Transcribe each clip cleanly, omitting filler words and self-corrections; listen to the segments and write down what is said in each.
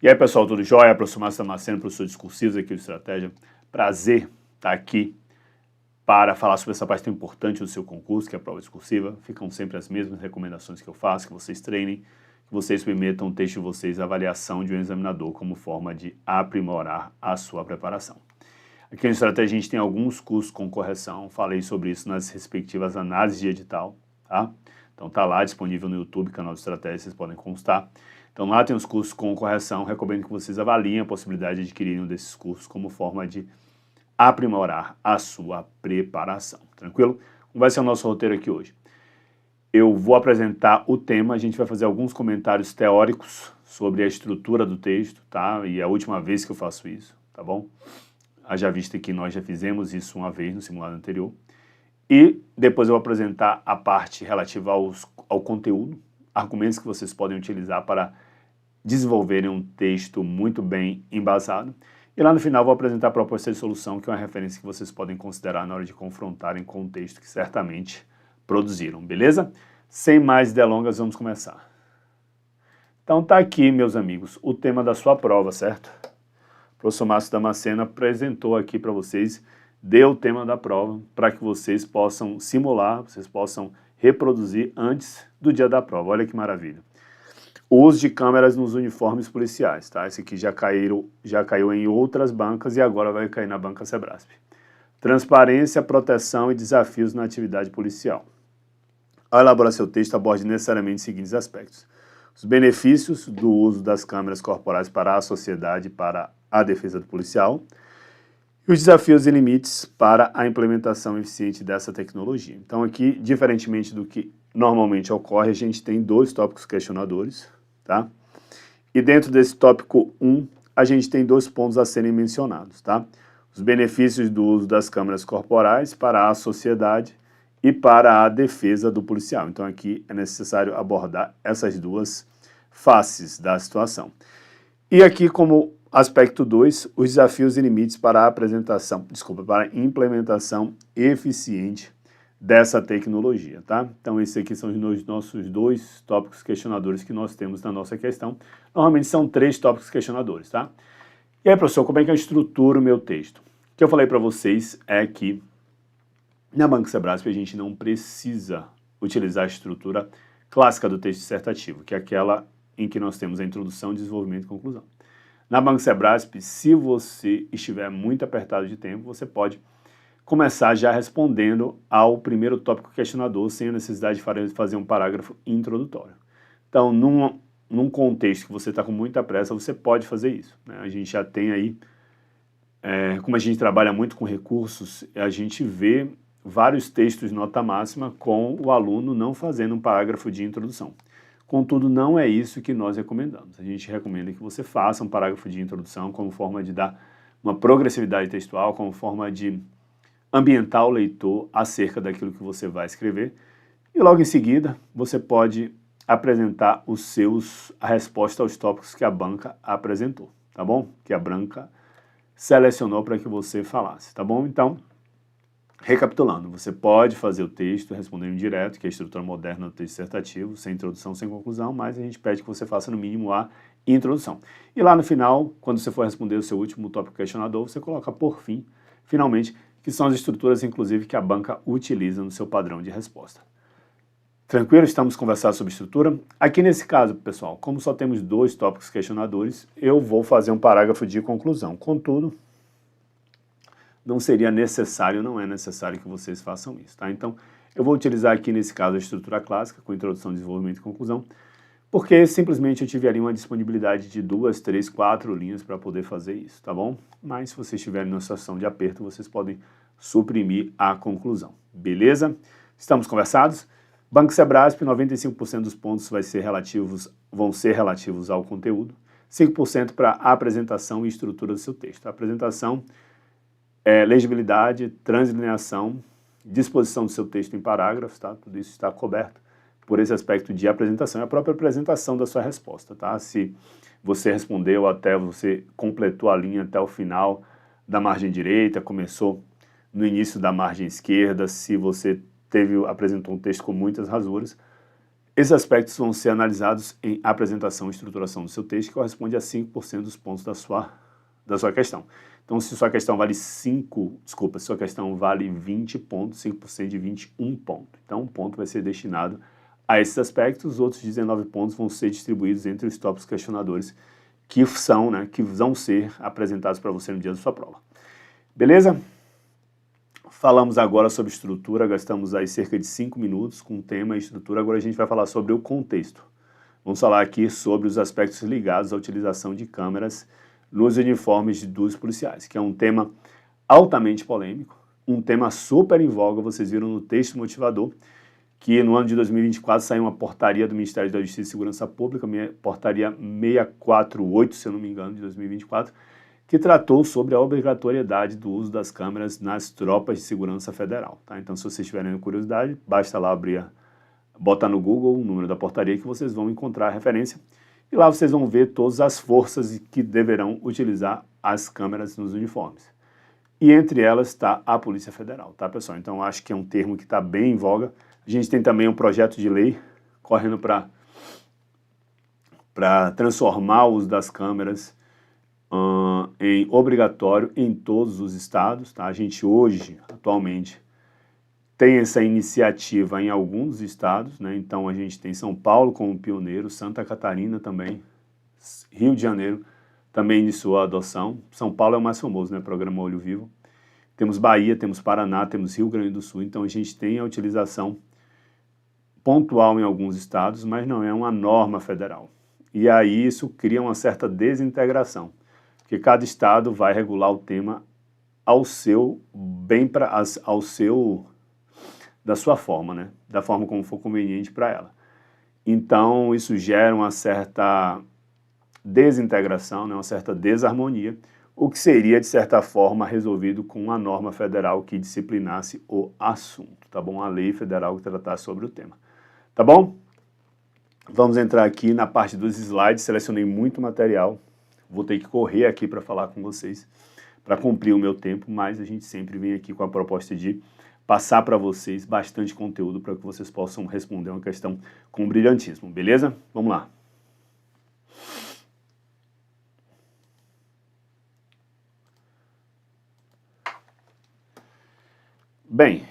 E aí, pessoal, tudo jóia? Professor Márcio Damasceno, professor discursivo aqui do Estratégia. Prazer estar aqui para falar sobre essa parte tão importante do seu concurso, que é a prova discursiva. Ficam sempre as mesmas recomendações que eu faço, que vocês treinem, que vocês submetam o texto de vocês à avaliação de um examinador como forma de aprimorar a sua preparação. Aqui no Estratégia a gente tem alguns cursos com correção, falei sobre isso nas respectivas análises de edital, tá? Então tá lá disponível no YouTube, canal de Estratégia, vocês podem constar. Então lá tem os cursos com correção, recomendo que vocês avaliem a possibilidade de adquirirem um desses cursos como forma de aprimorar a sua preparação, tranquilo? Como vai ser o nosso roteiro aqui hoje? Eu vou apresentar o tema, a gente vai fazer alguns comentários teóricos sobre a estrutura do texto, tá? E é a última vez que eu faço isso, tá bom? Haja vista que nós já fizemos isso uma vez no simulado anterior. E depois eu vou apresentar a parte relativa ao conteúdo, argumentos que vocês podem utilizar para desenvolverem um texto muito bem embasado. E lá no final vou apresentar a proposta de solução, que é uma referência que vocês podem considerar na hora de confrontarem com o texto que certamente produziram, beleza? Sem mais delongas, vamos começar. Então tá aqui, meus amigos, o tema da sua prova, certo? O professor Márcio Damasceno apresentou aqui para vocês, deu o tema da prova, para que vocês possam simular, vocês possam reproduzir antes do dia da prova. Olha que maravilha. O uso de câmeras nos uniformes policiais, tá? Esse aqui já caiu em outras bancas e agora vai cair na banca Sebrasp. Transparência, proteção e desafios na atividade policial. Ao elaborar seu texto, aborde necessariamente os seguintes aspectos: os benefícios do uso das câmeras corporais para a sociedade e para a defesa do policial, e os desafios e limites para a implementação eficiente dessa tecnologia. Então aqui, diferentemente do que normalmente ocorre, a gente tem dois tópicos questionadores, tá? E dentro desse tópico 1, a gente tem dois pontos a serem mencionados, tá? Os benefícios do uso das câmeras corporais para a sociedade e para a defesa do policial. Então aqui é necessário abordar essas duas faces da situação. E aqui, como aspecto 2, os desafios e limites para a para a implementação eficiente dessa tecnologia, tá? Então esses aqui são os nossos dois tópicos questionadores que nós temos na nossa questão. Normalmente são 3 tópicos questionadores, tá? E aí, professor, como é que eu estruturo o meu texto? O que eu falei para vocês é que na banca Sebrasp a gente não precisa utilizar a estrutura clássica do texto dissertativo, que é aquela em que nós temos a introdução, desenvolvimento e conclusão. Na banca Sebrasp, se você estiver muito apertado de tempo, você pode começar já respondendo ao primeiro tópico questionador, sem a necessidade de fazer um parágrafo introdutório. Então, num contexto que você está com muita pressa, você pode fazer isso, né? A gente já tem aí, como a gente trabalha muito com recursos, a gente vê vários textos de nota máxima com o aluno não fazendo um parágrafo de introdução. Contudo, não é isso que nós recomendamos. A gente recomenda que você faça um parágrafo de introdução como forma de dar uma progressividade textual, como forma de ambientar o leitor acerca daquilo que você vai escrever. E logo em seguida, você pode apresentar a resposta aos tópicos que a banca apresentou, tá bom? Que a banca selecionou para que você falasse, tá bom? Então, recapitulando, você pode fazer o texto respondendo direto, que é a estrutura moderna do texto dissertativo, sem introdução, sem conclusão, mas a gente pede que você faça no mínimo a introdução. E lá no final, quando você for responder o seu último tópico questionador, você coloca por fim, finalmente, que são as estruturas, inclusive, que a banca utiliza no seu padrão de resposta. Tranquilo? Estamos conversando sobre estrutura? Aqui nesse caso, pessoal, como só temos 2 tópicos questionadores, eu vou fazer um parágrafo de conclusão. Contudo, não é necessário que vocês façam isso, tá? Então, eu vou utilizar aqui nesse caso a estrutura clássica, com introdução, desenvolvimento e conclusão, porque simplesmente eu tive ali uma disponibilidade de 2, 3, 4 linhas para poder fazer isso, tá bom? Mas se vocês estiverem numa situação de aperto, vocês podem suprimir a conclusão, beleza? Estamos conversados? Banco Sebrasp, 95% dos pontos vão ser relativos ao conteúdo, 5% para a apresentação e estrutura do seu texto. A apresentação legibilidade, translineação, disposição do seu texto em parágrafos, tá? Tudo isso está coberto por esse aspecto de apresentação e a própria apresentação da sua resposta, tá? Se você respondeu você completou a linha até o final da margem direita, começou no início da margem esquerda, se você apresentou um texto com muitas rasuras, Esses aspectos vão ser analisados em apresentação e estruturação do seu texto, que corresponde a 5% dos pontos da sua questão. Então, se sua questão vale 20 pontos, 5% de 21 pontos. Então, um ponto vai ser destinado a esses aspectos, os outros 19 pontos vão ser distribuídos entre os tópicos questionadores que vão ser apresentados para você no dia da sua prova. Beleza? Falamos agora sobre estrutura, gastamos aí cerca de 5 minutos com o tema e estrutura, agora a gente vai falar sobre o contexto. Vamos falar aqui sobre os aspectos ligados à utilização de câmeras nos uniformes dos policiais, que é um tema altamente polêmico, um tema super em voga. Vocês viram no texto motivador que no ano de 2024 saiu uma portaria do Ministério da Justiça e Segurança Pública, portaria 648, se eu não me engano, de 2024, que tratou sobre a obrigatoriedade do uso das câmeras nas tropas de segurança federal. Tá? Então, se vocês tiverem curiosidade, basta lá botar no Google o número da portaria que vocês vão encontrar a referência. E lá vocês vão ver todas as forças que deverão utilizar as câmeras nos uniformes. E entre elas está a Polícia Federal, tá, pessoal? Então, acho que é um termo que está bem em voga. A gente tem também um projeto de lei correndo para transformar o uso das câmeras em obrigatório em todos os estados, tá? A gente hoje, atualmente, tem essa iniciativa em alguns estados, né? Então a gente tem São Paulo como pioneiro, Santa Catarina também, Rio de Janeiro também iniciou a adoção. São Paulo é o mais famoso, né? Programa Olho Vivo. Temos Bahia, temos Paraná, temos Rio Grande do Sul, então a gente tem a utilização pontual em alguns estados, mas não é uma norma federal. E aí isso cria uma certa desintegração, porque cada estado vai regular o tema da sua forma, né? Da forma como for conveniente para ela. Então isso gera uma certa desintegração, né? Uma certa desarmonia, o que seria, de certa forma, resolvido com uma norma federal que disciplinasse o assunto, tá bom? A lei federal que tratasse sobre o tema. Tá bom? Vamos entrar aqui na parte dos slides, selecionei muito material, vou ter que correr aqui para falar com vocês, para cumprir o meu tempo, mas a gente sempre vem aqui com a proposta de passar para vocês bastante conteúdo para que vocês possam responder uma questão com brilhantismo, beleza? Vamos lá. Bem,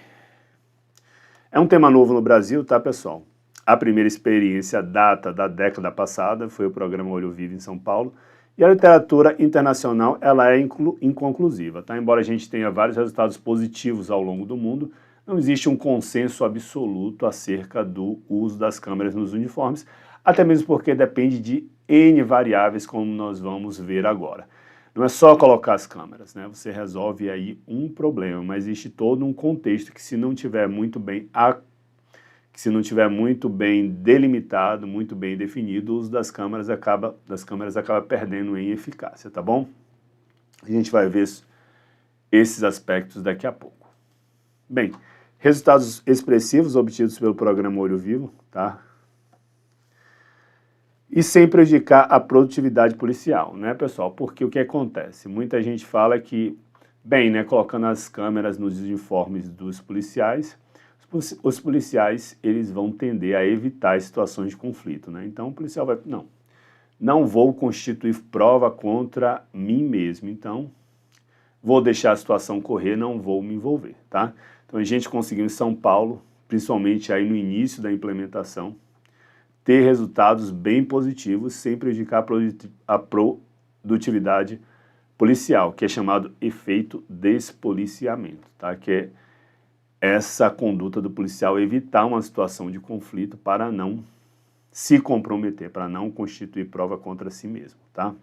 é um tema novo no Brasil, tá, pessoal? A primeira experiência data da década passada, foi o programa Olho Vivo em São Paulo, e a literatura internacional ela é inconclusiva, tá? Embora a gente tenha vários resultados positivos ao longo do mundo, não existe um consenso absoluto acerca do uso das câmeras nos uniformes, até mesmo porque depende de N variáveis, como nós vamos ver agora. Não é só colocar as câmeras, né? Você resolve aí um problema, mas existe todo um contexto que, se não tiver muito bem delimitado, muito bem definido, o uso das câmeras acaba perdendo em eficácia, tá bom? A gente vai ver esses aspectos daqui a pouco. Bem, resultados expressivos obtidos pelo programa Olho Vivo, tá? E sem prejudicar a produtividade policial, né, pessoal? Porque o que acontece? Muita gente fala que, bem, né, colocando as câmeras nos uniformes dos policiais, os policiais, eles vão tender a evitar situações de conflito, né? Então o policial vai, não vou constituir prova contra mim mesmo, então vou deixar a situação correr, não vou me envolver, tá? Então a gente conseguiu em São Paulo, principalmente aí no início da implementação, ter resultados bem positivos sem prejudicar a produtividade policial, que é chamado efeito despoliciamento, tá? Que é essa conduta do policial evitar uma situação de conflito para não se comprometer, para não constituir prova contra si mesmo, tá?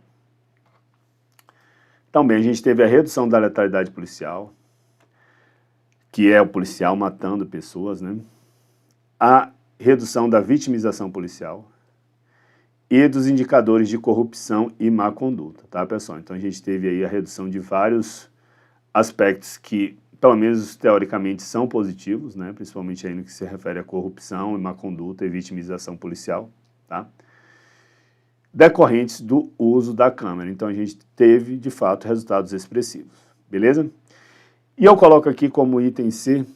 Também a gente teve a redução da letalidade policial, que é o policial matando pessoas, né? A redução da vitimização policial e dos indicadores de corrupção e má conduta, tá, pessoal? Então a gente teve aí a redução de vários aspectos que, pelo menos teoricamente, são positivos, né? Principalmente aí no que se refere à corrupção e má conduta e vitimização policial, tá? Decorrentes do uso da câmera. Então a gente teve, de fato, resultados expressivos, beleza? E eu coloco aqui como item C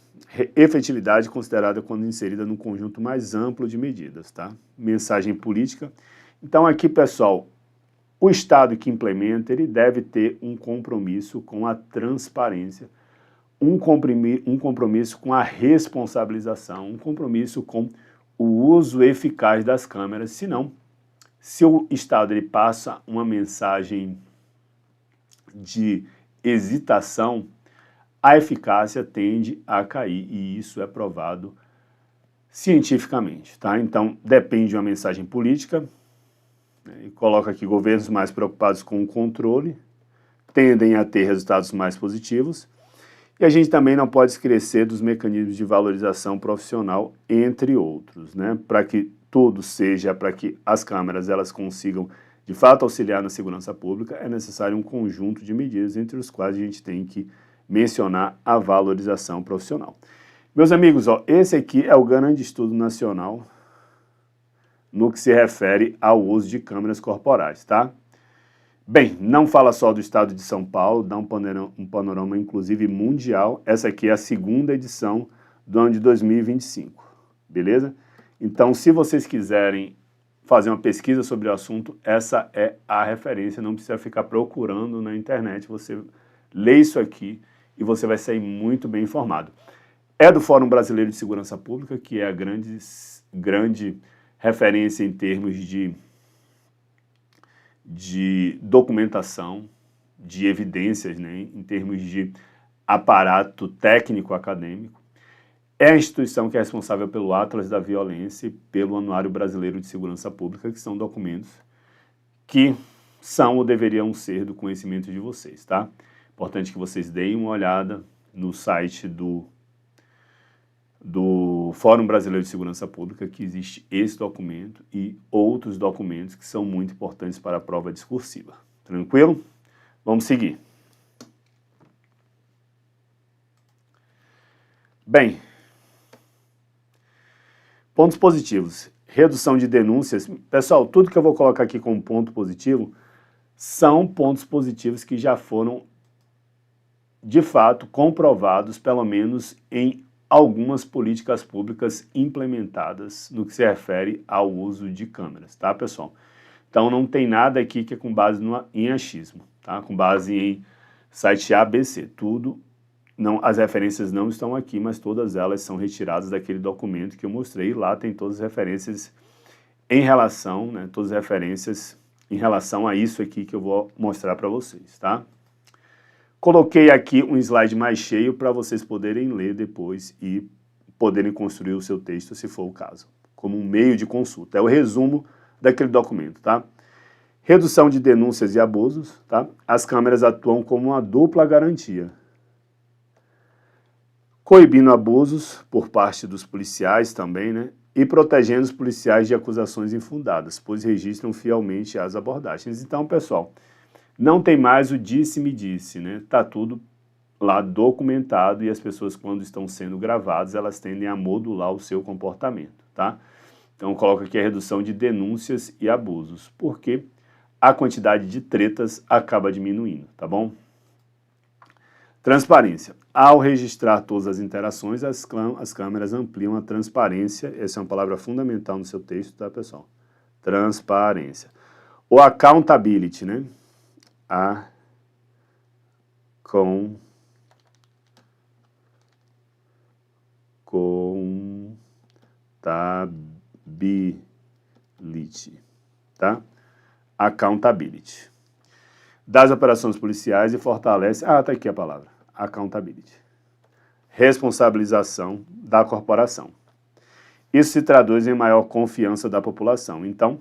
efetividade considerada quando inserida num conjunto mais amplo de medidas, tá? Mensagem política. Então aqui, pessoal, o Estado que implementa, ele deve ter um compromisso com a transparência, um compromisso com a responsabilização, um compromisso com o uso eficaz das câmeras, senão, se o Estado ele passa uma mensagem de hesitação, a eficácia tende a cair, e isso é provado cientificamente, tá? Então, depende de uma mensagem política, né, e coloca aqui governos mais preocupados com o controle, tendem a ter resultados mais positivos, e a gente também não pode esquecer dos mecanismos de valorização profissional, entre outros, né? Para que tudo seja, para que as câmeras elas consigam, de fato, auxiliar na segurança pública, é necessário um conjunto de medidas, entre os quais a gente tem que mencionar a valorização profissional. Meus amigos, ó, esse aqui é o grande estudo nacional no que se refere ao uso de câmeras corporais, tá? Bem, não fala só do estado de São Paulo, dá um panorama inclusive mundial. Essa aqui é a segunda edição do ano de 2025, beleza? Então, se vocês quiserem fazer uma pesquisa sobre o assunto, essa é a referência, não precisa ficar procurando na internet, você lê isso aqui e você vai sair muito bem informado. É do Fórum Brasileiro de Segurança Pública, que é a grande referência em termos de documentação, de evidências, né, em termos de aparato técnico-acadêmico. É a instituição que é responsável pelo Atlas da Violência e pelo Anuário Brasileiro de Segurança Pública, que são documentos que são ou deveriam ser do conhecimento de vocês, tá? Importante que vocês deem uma olhada no site do Fórum Brasileiro de Segurança Pública, que existe esse documento e outros documentos que são muito importantes para a prova discursiva. Tranquilo? Vamos seguir. Bem, pontos positivos. Redução de denúncias. Pessoal, tudo que eu vou colocar aqui como ponto positivo são pontos positivos que já foram, de fato, comprovados, pelo menos em algumas políticas públicas implementadas no que se refere ao uso de câmeras, tá, pessoal? Então, não tem nada aqui que é com base em achismo, tá? Com base em site A, B, C. Tudo, não, as referências não estão aqui, mas todas elas são retiradas daquele documento que eu mostrei. Lá tem todas as referências em relação, né, todas as referências em relação a isso aqui que eu vou mostrar para vocês, tá? Coloquei aqui um slide mais cheio para vocês poderem ler depois e poderem construir o seu texto, se for o caso, como um meio de consulta. É o resumo daquele documento, tá? Redução de denúncias e abusos, tá? As câmeras atuam como uma dupla garantia, coibindo abusos por parte dos policiais também, né? E protegendo os policiais de acusações infundadas, pois registram fielmente as abordagens. Então, pessoal, não tem mais o disse-me-disse, né? Tá tudo lá documentado e as pessoas, quando estão sendo gravadas, elas tendem a modular o seu comportamento, tá? Então, coloco aqui a redução de denúncias e abusos, porque a quantidade de tretas acaba diminuindo, tá bom? Transparência. Ao registrar todas as interações, as câmeras ampliam a transparência. Essa é uma palavra fundamental no seu texto, tá, pessoal? Transparência. O accountability, né? Accountability, tá? Accountability. Das operações policiais e fortalece... tá aqui a palavra. Accountability. Responsabilização da corporação. Isso se traduz em maior confiança da população. Então,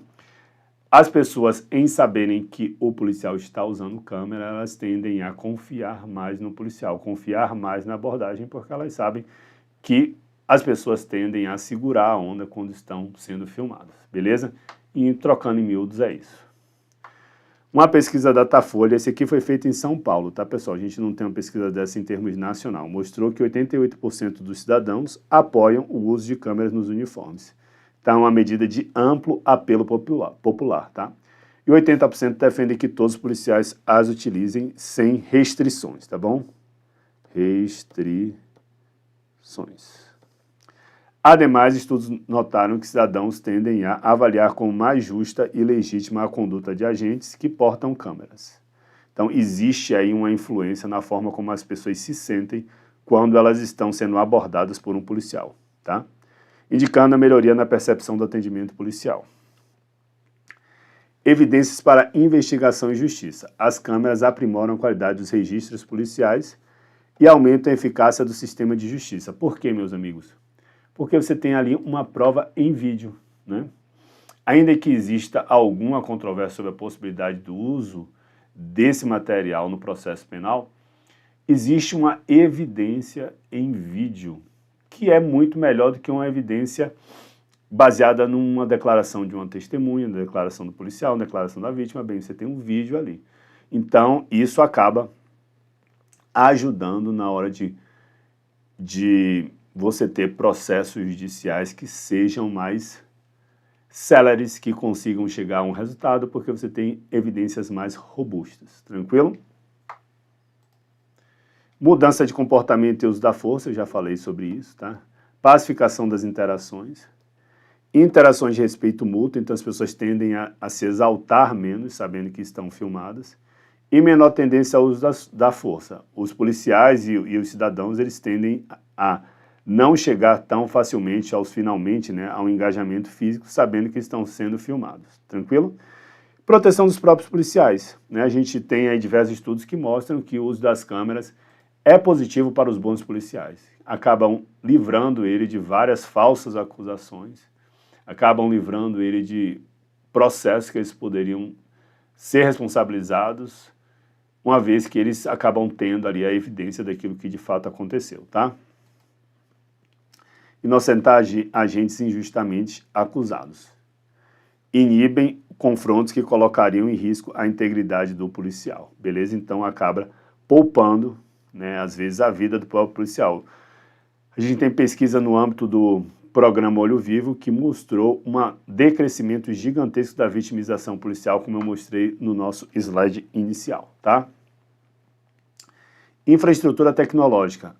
as pessoas, em saberem que o policial está usando câmera, elas tendem a confiar mais no policial, confiar mais na abordagem, porque elas sabem que as pessoas tendem a segurar a onda quando estão sendo filmadas, beleza? E trocando em miúdos é isso. Uma pesquisa da Datafolha, esse aqui foi feito em São Paulo, tá, pessoal? A gente não tem uma pesquisa dessa em termos nacional. Mostrou que 88% dos cidadãos apoiam o uso de câmeras nos uniformes. Então, é uma medida de amplo apelo popular, tá? E 80% defendem que todos os policiais as utilizem sem restrições, tá bom? Restrições. ações. Ademais, estudos notaram que cidadãos tendem a avaliar como mais justa e legítima a conduta de agentes que portam câmeras. Então, existe aí uma influência na forma como as pessoas se sentem quando elas estão sendo abordadas por um policial, tá? Indicando a melhoria na percepção do atendimento policial. Evidências para investigação e justiça. As câmeras aprimoram a qualidade dos registros policiais e aumentam a eficácia do sistema de justiça. Por quê, meus amigos? Porque você tem ali uma prova em vídeo, né? Ainda que exista alguma controvérsia sobre a possibilidade do uso desse material no processo penal, existe uma evidência em vídeo, que é muito melhor do que uma evidência baseada numa declaração de uma testemunha, na declaração do policial, na declaração da vítima. Bem, você tem um vídeo ali. Então, isso acaba ajudando na hora de você ter processos judiciais que sejam mais céleres, que consigam chegar a um resultado, porque você tem evidências mais robustas. Tranquilo? Mudança de comportamento e uso da força, eu já falei sobre isso, tá? Pacificação das interações. Interações de respeito mútuo, então as pessoas tendem a se exaltar menos, sabendo que estão filmadas. E menor tendência ao uso da força. Os policiais e os cidadãos, eles tendem a não chegar tão facilmente aos finalmente, né, ao engajamento físico, sabendo que estão sendo filmados. Tranquilo? Proteção dos próprios policiais, né? A gente tem aí diversos estudos que mostram que o uso das câmeras é positivo para os bons policiais. Acabam livrando ele de várias falsas acusações, acabam livrando ele de processos que eles poderiam ser responsabilizados, uma vez que eles acabam tendo ali a evidência daquilo que de fato aconteceu, tá? Inocentar agentes injustamente acusados. Inibem confrontos que colocariam em risco a integridade do policial, beleza? Então acaba poupando, né, às vezes, a vida do próprio policial. A gente tem pesquisa no âmbito do programa Olho Vivo que mostrou um decrescimento gigantesco da vitimização policial, como eu mostrei no nosso slide inicial, tá? Infraestrutura tecnológica.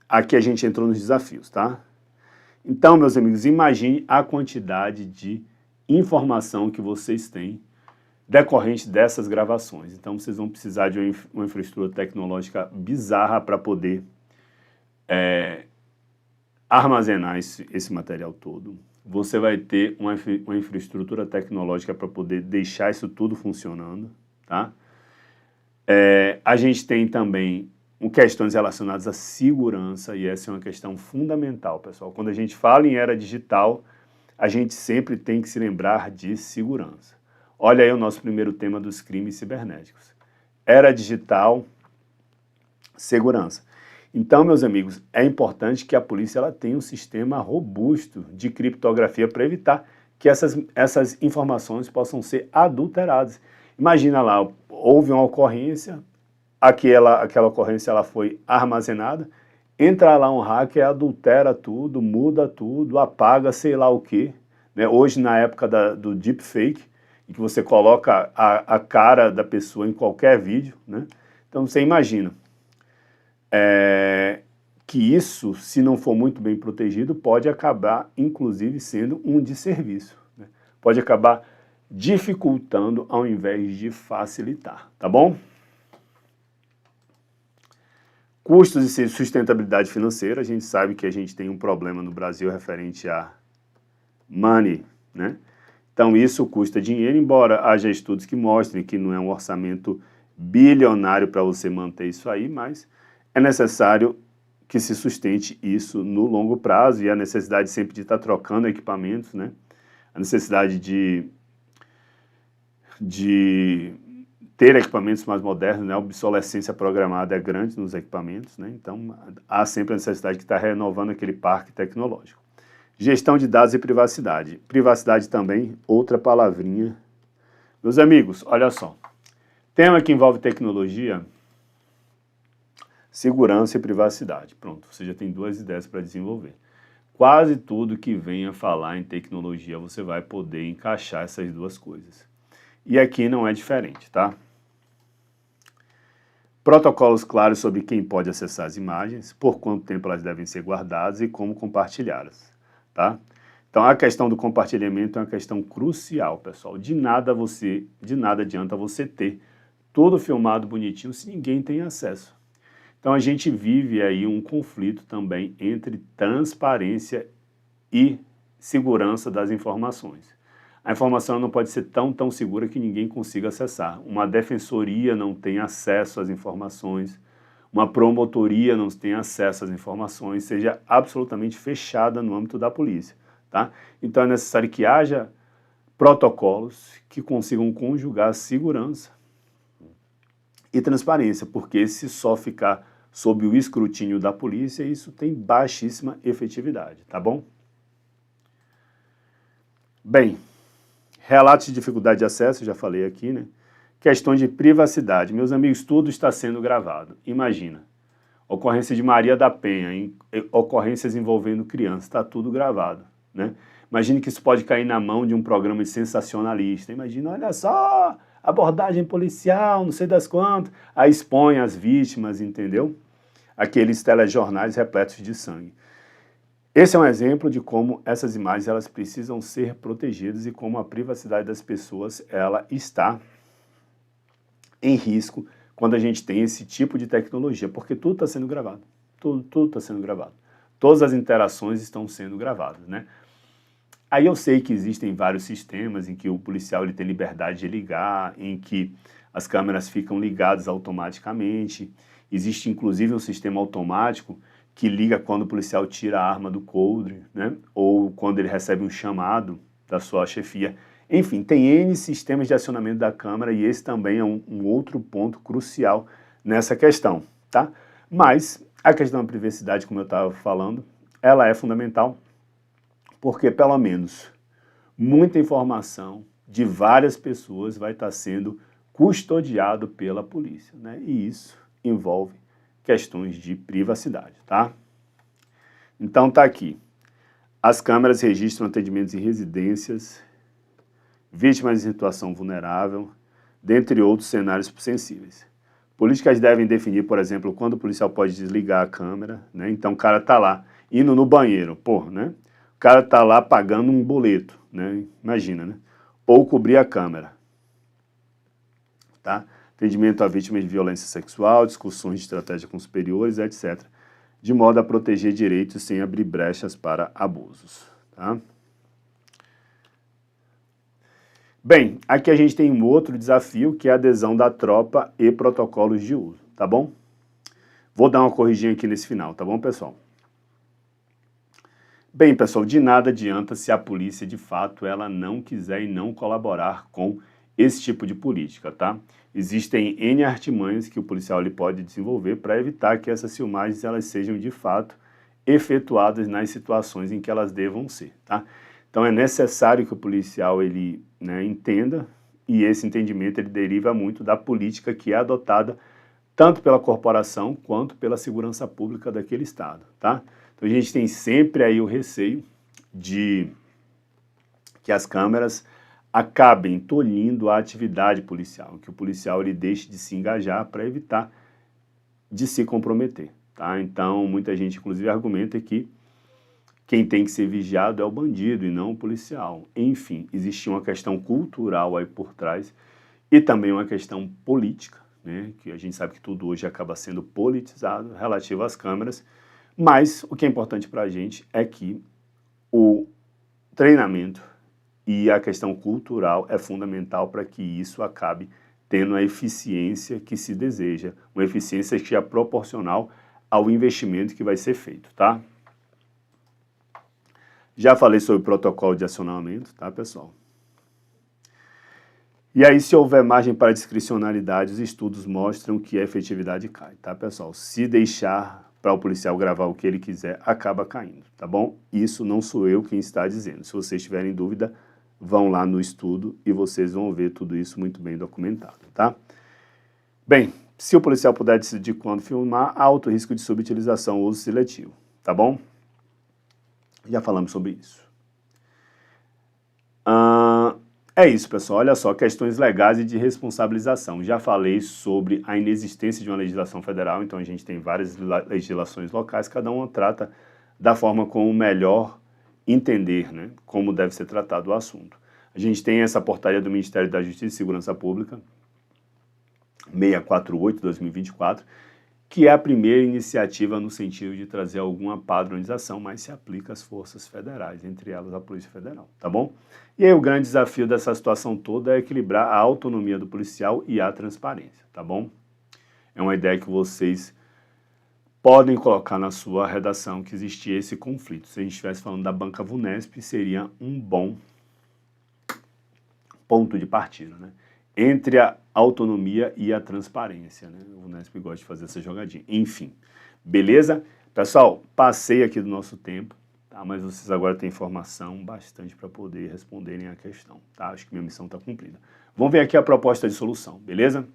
Aqui a gente entrou nos desafios, tá? Então, meus amigos, imagine a quantidade de informação que vocês têm decorrente dessas gravações. Então, vocês vão precisar de uma infraestrutura tecnológica bizarra para poder armazenar esse material todo. Você vai ter uma infraestrutura tecnológica para poder deixar isso tudo funcionando, tá? A gente tem também questões relacionadas à segurança, e essa é uma questão fundamental, pessoal. Quando a gente fala em era digital, a gente sempre tem que se lembrar de segurança. Olha aí o nosso primeiro tema dos crimes cibernéticos. Era digital, segurança. Então, meus amigos, é importante que a polícia ela tenha um sistema robusto de criptografia para evitar que essas informações possam ser adulteradas. Imagina lá, houve uma ocorrência, aquela ocorrência ela foi armazenada, entra lá um hacker, adultera tudo, muda tudo, apaga sei lá o quê, né? Hoje, na época do deepfake, em que você coloca a cara da pessoa em qualquer vídeo, né? Então você imagina que isso, se não for muito bem protegido, pode acabar, inclusive, sendo um desserviço, né? Pode acabar dificultando ao invés de facilitar, tá bom? Custos e sustentabilidade financeira. A gente sabe que a gente tem um problema no Brasil referente a money, né? Então isso custa dinheiro, embora haja estudos que mostrem que não é um orçamento bilionário para você manter isso aí, mas é necessário que se sustente isso no longo prazo, e a necessidade sempre de estar trocando equipamentos, né? A necessidade de ter equipamentos mais modernos, né? A obsolescência programada é grande nos equipamentos, né? Então há sempre a necessidade de estar renovando aquele parque tecnológico. Gestão de dados e privacidade. Privacidade também, outra palavrinha. Meus amigos, olha só. Tema que envolve tecnologia, segurança e privacidade. Pronto, você já tem duas ideias para desenvolver. Quase tudo que venha falar em tecnologia, você vai poder encaixar essas duas coisas. E aqui não é diferente, tá? protocolos claros sobre quem pode acessar as imagens, por quanto tempo elas devem ser guardadas e como compartilhá-las, tá? Então, a questão do compartilhamento é uma questão crucial, pessoal. De nada adianta você ter tudo filmado bonitinho se ninguém tem acesso. Então, a gente vive aí um conflito também entre transparência e segurança das informações. A informação não pode ser tão segura que ninguém consiga acessar. Uma defensoria não tem acesso às informações, uma promotoria não tem acesso às informações, seja absolutamente fechada no âmbito da polícia, tá? Então é necessário que haja protocolos que consigam conjugar segurança e transparência, porque se só ficar sob o escrutínio da polícia, isso tem baixíssima efetividade, tá bom? Bem, relatos de dificuldade de acesso, já falei aqui, né? Questões de privacidade. Meus amigos, tudo está sendo gravado. Imagina, ocorrência de Maria da Penha, ocorrências envolvendo crianças, está tudo gravado, né? Imagine que isso pode cair na mão de um programa sensacionalista. Imagina, olha só, abordagem policial, não sei das quantas, aí expõe as vítimas, entendeu? Aqueles telejornais repletos de sangue. Esse é um exemplo de como essas imagens elas precisam ser protegidas e como a privacidade das pessoas ela está em risco quando a gente tem esse tipo de tecnologia, porque tudo está sendo gravado, tudo está sendo gravado. Todas as interações estão sendo gravadas, né? Aí eu sei que existem vários sistemas em que o policial ele tem liberdade de ligar, em que as câmeras ficam ligadas automaticamente. Existe inclusive um sistema automático que liga quando o policial tira a arma do coldre, né? Ou quando ele recebe um chamado da sua chefia. Enfim, tem N sistemas de acionamento da câmera e esse também é um outro ponto crucial nessa questão, tá? Mas a questão da privacidade, como eu estava falando, ela é fundamental porque pelo menos muita informação de várias pessoas vai estar sendo custodiado pela polícia, né? E isso envolve questões de privacidade, tá? Então tá aqui. As câmeras registram atendimentos em residências, vítimas em situação vulnerável, dentre outros cenários sensíveis. Políticas devem definir, por exemplo, quando o policial pode desligar a câmera, né? Então o cara tá lá, indo no banheiro, né? O cara tá lá pagando um boleto, né? Imagina, né? Ou cobrir a câmera, tá? Atendimento a vítimas de violência sexual, discussões de estratégia com superiores, etc., de modo a proteger direitos sem abrir brechas para abusos, tá? Bem, aqui a gente tem um outro desafio, que é a adesão da tropa e protocolos de uso, tá bom? Vou dar uma corridinha aqui nesse final, tá bom, pessoal? Bem, pessoal, de nada adianta se a polícia, de fato, ela não quiser e não colaborar com esse tipo de política, tá? Existem N artimanhas que o policial ele pode desenvolver para evitar que essas filmagens elas sejam, de fato, efetuadas nas situações em que elas devam ser, tá? Então é necessário que o policial ele, né, entenda, e esse entendimento ele deriva muito da política que é adotada tanto pela corporação quanto pela segurança pública daquele estado, tá? Então a gente tem sempre aí o receio de que as câmeras acabem tolhindo a atividade policial, que o policial ele deixe de se engajar para evitar de se comprometer, tá? Então muita gente inclusive argumenta que quem tem que ser vigiado é o bandido e não o policial. Enfim, existe uma questão cultural aí por trás e também uma questão política, né? Que a gente sabe que tudo hoje acaba sendo politizado relativo às câmeras, mas o que é importante para a gente é que o treinamento e a questão cultural é fundamental para que isso acabe tendo a eficiência que se deseja, uma eficiência que é proporcional ao investimento que vai ser feito, tá? Já falei sobre o protocolo de acionamento, tá, pessoal? E aí, se houver margem para discricionalidade, os estudos mostram que a efetividade cai, tá, pessoal? Se deixar para o policial gravar o que ele quiser, acaba caindo, tá bom? Isso não sou eu quem está dizendo. Se vocês tiverem dúvida, vão lá no estudo e vocês vão ver tudo isso muito bem documentado, tá? Bem, se o policial puder decidir quando filmar, há alto risco de subutilização ou uso seletivo, tá bom? Já falamos sobre isso. É isso, pessoal. Olha só, questões legais e de responsabilização. Já falei sobre a inexistência de uma legislação federal, então a gente tem várias legislações locais, cada uma trata da forma como melhor entender, né, como deve ser tratado o assunto. A gente tem essa portaria do Ministério da Justiça e Segurança Pública, 648/2024, que é a primeira iniciativa no sentido de trazer alguma padronização, mas se aplica às forças federais, entre elas a Polícia Federal, tá bom? E aí o grande desafio dessa situação toda é equilibrar a autonomia do policial e a transparência, tá bom? É uma ideia que vocês podem colocar na sua redação que existia esse conflito. Se a gente estivesse falando da banca VUNESP, seria um bom ponto de partida, né? Entre a autonomia e a transparência, né? O VUNESP gosta de fazer essa jogadinha. Enfim, beleza? Pessoal, passei aqui do nosso tempo, tá? Mas vocês agora têm informação bastante para poder responderem a questão, tá? Acho que minha missão está cumprida. Vamos ver aqui a proposta de solução, beleza?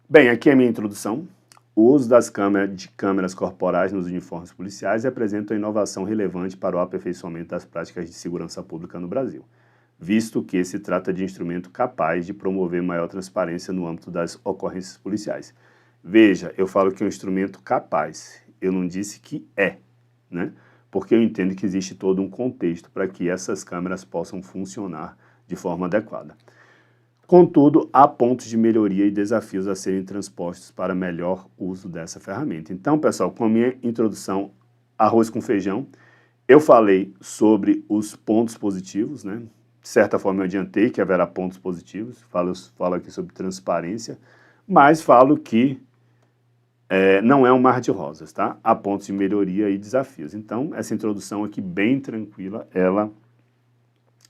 Bem, aqui é a minha introdução. O uso das câmeras corporais nos uniformes policiais representa uma inovação relevante para o aperfeiçoamento das práticas de segurança pública no Brasil, visto que se trata de instrumento capaz de promover maior transparência no âmbito das ocorrências policiais. Veja, eu falo que é um instrumento capaz, eu não disse que é, né? Porque eu entendo que existe todo um contexto para que essas câmeras possam funcionar de forma adequada. Contudo, há pontos de melhoria e desafios a serem transpostos para melhor uso dessa ferramenta. Então, pessoal, com a minha introdução, arroz com feijão, eu falei sobre os pontos positivos, né? De certa forma, eu adiantei que haverá pontos positivos, falo aqui sobre transparência, mas falo que não é um mar de rosas, tá? Há pontos de melhoria e desafios. Então, essa introdução aqui, bem tranquila, ela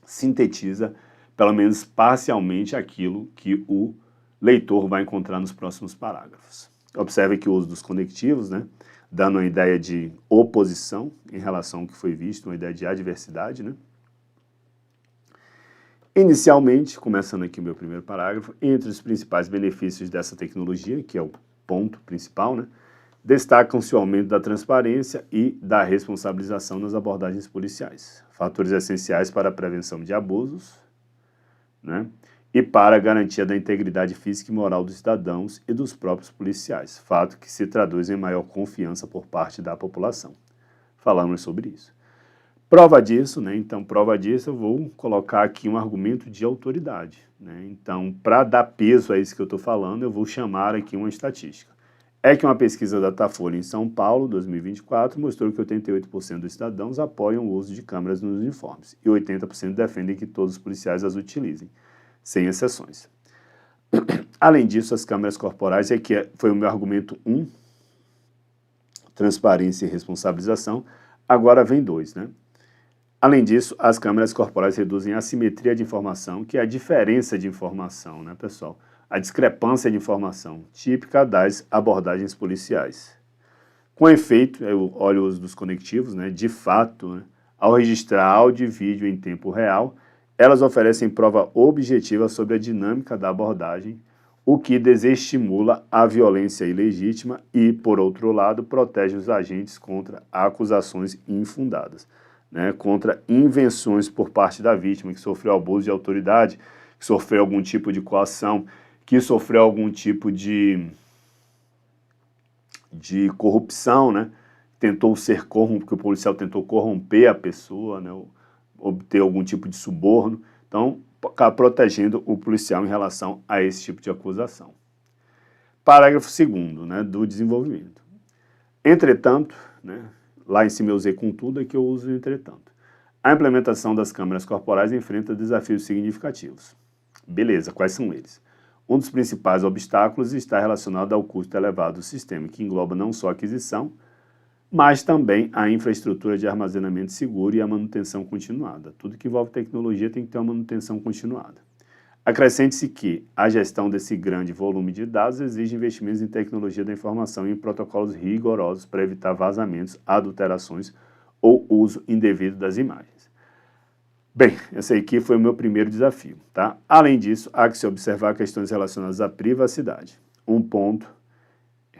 sintetiza pelo menos parcialmente aquilo que o leitor vai encontrar nos próximos parágrafos. Observe que o uso dos conectivos, né, dando uma ideia de oposição em relação ao que foi visto, uma ideia de adversidade, né? Inicialmente, começando aqui o meu primeiro parágrafo, entre os principais benefícios dessa tecnologia, que é o ponto principal, né, destacam-se o aumento da transparência e da responsabilização nas abordagens policiais, fatores essenciais para a prevenção de abusos, né? E para a garantia da integridade física e moral dos cidadãos e dos próprios policiais, fato que se traduz em maior confiança por parte da população. Falamos sobre isso. Prova disso, né? Então, prova disso, eu vou colocar aqui um argumento de autoridade, né? Então, para dar peso a isso que eu estou falando, eu vou chamar aqui uma estatística. É que uma pesquisa da Datafolha em São Paulo, 2024, mostrou que 88% dos cidadãos apoiam o uso de câmeras nos uniformes e 80% defendem que todos os policiais as utilizem, sem exceções. Além disso, as câmeras corporais, foi o meu argumento 1, transparência e responsabilização, agora vem 2, né? Além disso, as câmeras corporais reduzem a assimetria de informação, que é a diferença de informação, né, pessoal? A discrepância de informação, típica das abordagens policiais. Com efeito, eu olho o uso dos conectivos, né, de fato, né, ao registrar áudio e vídeo em tempo real, elas oferecem prova objetiva sobre a dinâmica da abordagem, o que desestimula a violência ilegítima e, por outro lado, protege os agentes contra acusações infundadas, né, contra invenções por parte da vítima que sofreu abuso de autoridade, que sofreu algum tipo de coação, que sofreu algum tipo de corrupção, né? Tentou ser corrompido, porque o policial tentou corromper a pessoa, né? Obter algum tipo de suborno. Então, protegendo o policial em relação a esse tipo de acusação. Parágrafo 2º, né, do desenvolvimento. Entretanto, né, lá em cima eu usei contudo, aqui eu uso entretanto. A implementação das câmeras corporais enfrenta desafios significativos. Beleza, quais são eles? Um dos principais obstáculos está relacionado ao custo elevado do sistema, que engloba não só a aquisição, mas também a infraestrutura de armazenamento seguro e a manutenção continuada. Tudo que envolve tecnologia tem que ter uma manutenção continuada. Acrescente-se que a gestão desse grande volume de dados exige investimentos em tecnologia da informação e em protocolos rigorosos para evitar vazamentos, adulterações ou uso indevido das imagens. Bem, esse aqui foi o meu primeiro desafio, tá? Além disso, há que se observar questões relacionadas à privacidade, um ponto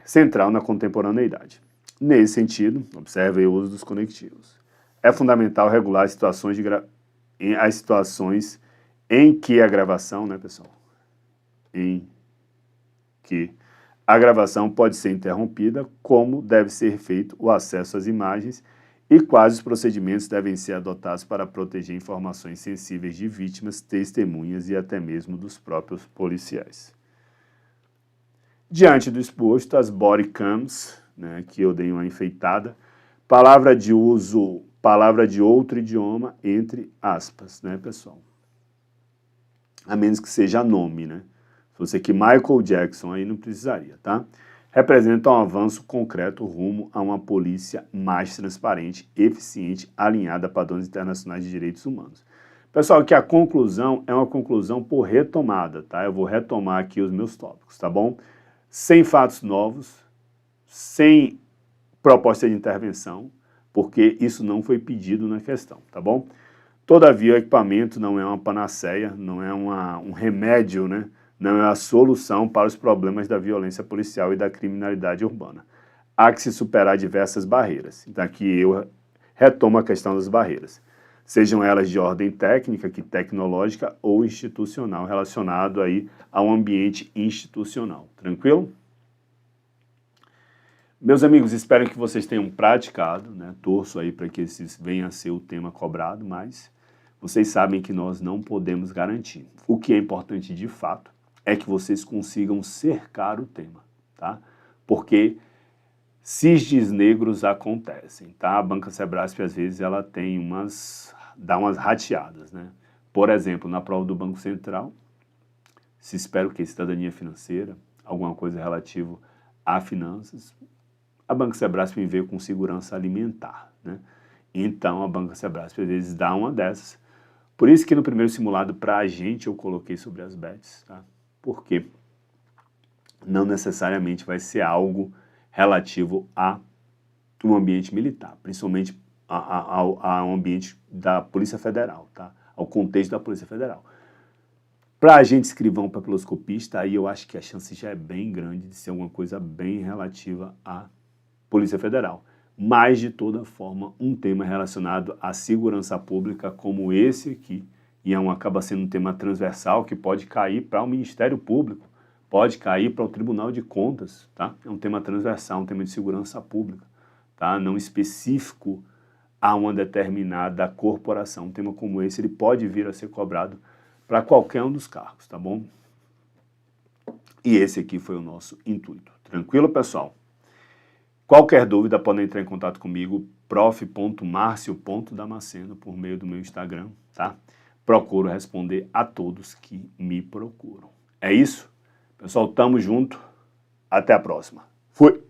central na contemporaneidade. Nesse sentido, observe o uso dos conectivos. é fundamental regular as situações, em que a gravação, né, pessoal? Em que a gravação pode ser interrompida, como deve ser feito o acesso às imagens e quais os procedimentos devem ser adotados para proteger informações sensíveis de vítimas, testemunhas e até mesmo dos próprios policiais. Diante do exposto, as body cams, né, que eu dei uma enfeitada, palavra de outro idioma, entre aspas, né, pessoal? A menos que seja nome, né? Se fosse aqui Michael Jackson, aí não precisaria, tá? Representa um avanço concreto rumo a uma polícia mais transparente, eficiente, alinhada a padrões internacionais de direitos humanos. Pessoal, aqui a conclusão é uma conclusão por retomada, tá? Eu vou retomar aqui os meus tópicos, tá bom? Sem fatos novos, sem proposta de intervenção, porque isso não foi pedido na questão, tá bom? Todavia, o equipamento não é uma panaceia, não é um remédio, né? Não é a solução para os problemas da violência policial e da criminalidade urbana. Há que se superar diversas barreiras. Então aqui eu retomo a questão das barreiras. Sejam elas de ordem técnica, tecnológica ou institucional, relacionado aí ao ambiente institucional. Tranquilo? Meus amigos, espero que vocês tenham praticado, né? Torço aí para que esse venha a ser o tema cobrado, mas vocês sabem que nós não podemos garantir. O que é importante de fato é que vocês consigam cercar o tema, tá? Porque cisnes negros acontecem, tá? A Banca Sebrasp, às vezes, ela tem dá umas rateadas, né? Por exemplo, na prova do Banco Central, se espera o quê? Cidadania financeira, alguma coisa relativa a finanças, a Banca Sebrasp veio com segurança alimentar, né? Então, a Banca Sebrasp, às vezes, dá uma dessas. Por isso que no primeiro simulado, para a gente, eu coloquei sobre as bets, tá? Porque não necessariamente vai ser algo relativo a um ambiente militar, principalmente ao ambiente da Polícia Federal, tá? Ao contexto da Polícia Federal. Para agente escrivão papiloscopista, aí eu acho que a chance já é bem grande de ser alguma coisa bem relativa à Polícia Federal. Mas, de toda forma, um tema relacionado à segurança pública como esse aqui, e acaba sendo um tema transversal que pode cair para o Ministério Público, pode cair para o Tribunal de Contas, tá? É um tema transversal, um tema de segurança pública, tá? Não específico a uma determinada corporação. Um tema como esse, ele pode vir a ser cobrado para qualquer um dos cargos, tá bom? E esse aqui foi o nosso intuito. Tranquilo, pessoal? Qualquer dúvida, podem entrar em contato comigo, prof.marcio.damasceno, por meio do meu Instagram, tá? Procuro responder a todos que me procuram. É isso? Pessoal, tamo junto. Até a próxima. Fui!